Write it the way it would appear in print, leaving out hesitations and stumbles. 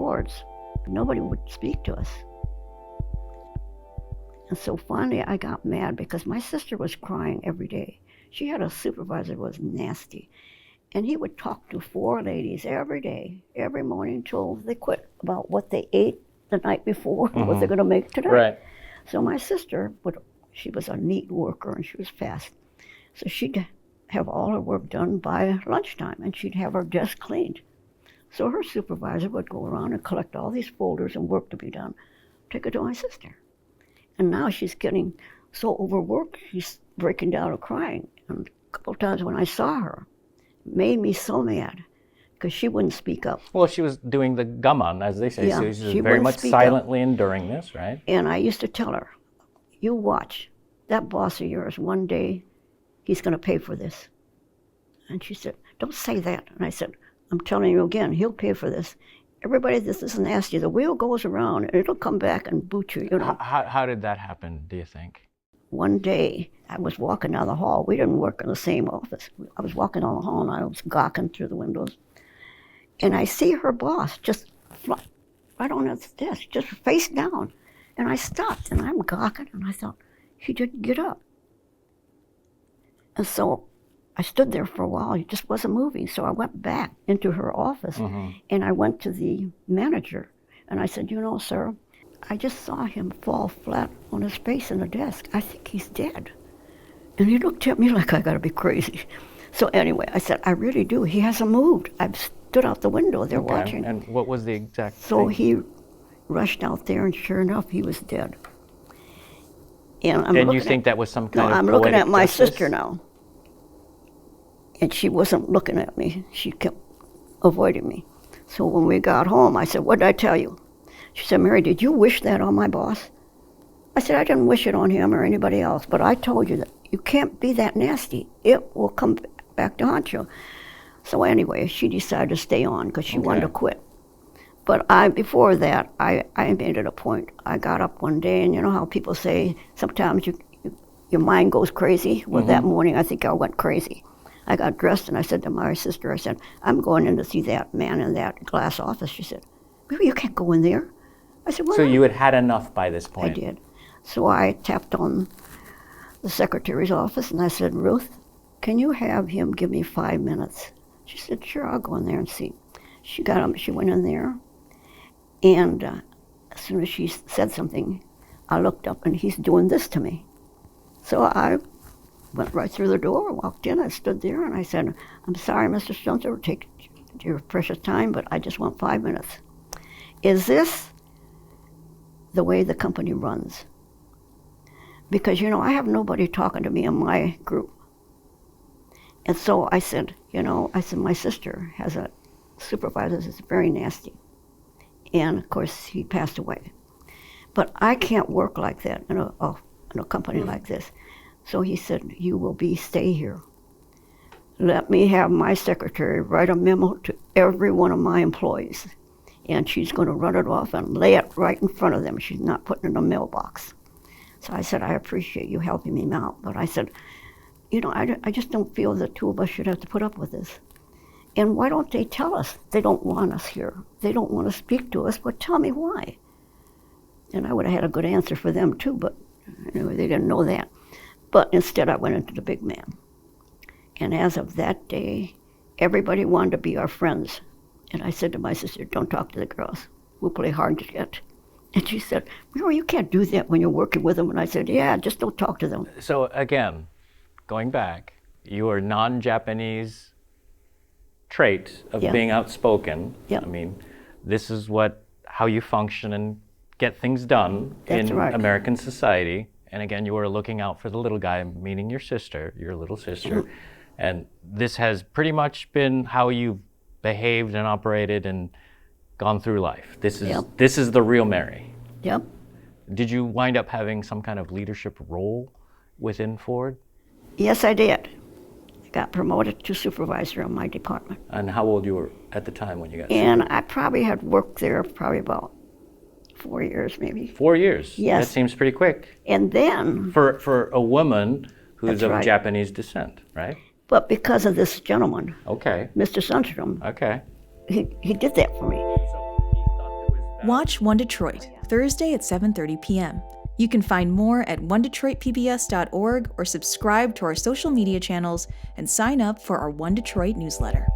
Fords. Nobody would speak to us. And so finally I got mad because my sister was crying every day. She had a supervisor who was nasty. And he would talk to 4 ladies every day, every morning till they quit, about what they ate the night before, what they're going to make tonight. Right. So my sister, she was a neat worker and she was fast. So she'd have all her work done by lunchtime and she'd have her desk cleaned. So her supervisor would go around and collect all these folders and work to be done, take it to my sister. And now she's getting so overworked, she's breaking down and crying. And a couple of times when I saw her, it made me so mad because she wouldn't speak up. Well, she was doing the gaman, as they say. Yeah, So she was she very wouldn't much speak silently enduring this, right? And I used to tell her, you watch, that boss of yours, one day he's going to pay for this. And she said, don't say that. And I said, I'm telling you again, he'll pay for this. Everybody, this is nasty. The wheel goes around and it'll come back and boot you, you know. How did that happen, do you think? One day, I was walking down the hall. We didn't work in the same office. I was walking down the hall and I was gawking through the windows. And I see her boss just right on his desk, just face down. And I stopped and I'm gawking and I thought, he didn't get up. And so I stood there for a while. He just wasn't moving. So I went back into her office and I went to the manager and I said, you know, sir, I just saw him fall flat on his face in the desk. I think he's dead. And he looked at me like I gotta be crazy. So anyway, I said, I really do. He hasn't moved. I've stood out the window there watching. And what was the exact So thing? he rushed out there and sure enough, he was dead. And you think that was some kind of I'm looking poetic at my justice? sister now. And she wasn't looking at me. She kept avoiding me. So when we got home, I said, what did I tell you? She said, Mary, did you wish that on my boss? I said, I didn't wish it on him or anybody else, but I told you that you can't be that nasty. It will come back to haunt you. So anyway, she decided to stay on because she wanted to quit. But before that, I made it a point. I got up one day, and you know how people say sometimes your mind goes crazy? Well, that morning I think I went crazy. I got dressed and I said to my sister, I said, I'm going in to see that man in that glass office. She said, Mary, you can't go in there. I said, well, So you had had enough by this point? I did. So I tapped on the secretary's office and I said, Ruth, can you have him give me 5 minutes? She said, sure, I'll go in there and see. She got up, she went in there, and as soon as she said something, I looked up and he's doing this to me. So I went right through the door, walked in, I stood there and I said, I'm sorry, Mr. Stunter, take your precious time, but I just want 5 minutes. Is this the way the company runs? Because, you know, I have nobody talking to me in my group. And so I said, my sister has a supervisor that's very nasty. And of course, he passed away. But I can't work like that in a company like this. So he said, you will stay here. Let me have my secretary write a memo to every one of my employees. And she's going to run it off and lay it right in front of them. She's not putting it in a mailbox. So I said, I appreciate you helping me out. But I said, I just don't feel the two of us should have to put up with this. And why don't they tell us they don't want us here? They don't want to speak to us, but tell me why. And I would have had a good answer for them too, but anyway, they didn't know that. But instead I went into the big man. And as of that day, everybody wanted to be our friends. And I said to my sister, don't talk to the girls. We'll play hard to get. And she said, you can't do that when you're working with them. And I said, yeah, just don't talk to them. So again, going back, your non-Japanese trait of being outspoken. Yeah. I mean, this is how you function and get things done in American society. And again, you were looking out for the little guy, meaning your little sister. And this has pretty much been how you've behaved and operated and gone through life. This is the real Mary. Yep. Did you wind up having some kind of leadership role within Ford? Yes, I did. I got promoted to supervisor in my department. And how old you were at the time when you got And I probably had worked there about 4 years, maybe. 4 years? Yes. That seems pretty quick. And then... For a woman who's of Japanese descent, right? But because of this gentleman, okay, Mr. Sundstrom, okay, he did that for me. Watch One Detroit, Thursday at 7:30 p.m. You can find more at onedetroitpbs.org or subscribe to our social media channels and sign up for our One Detroit newsletter.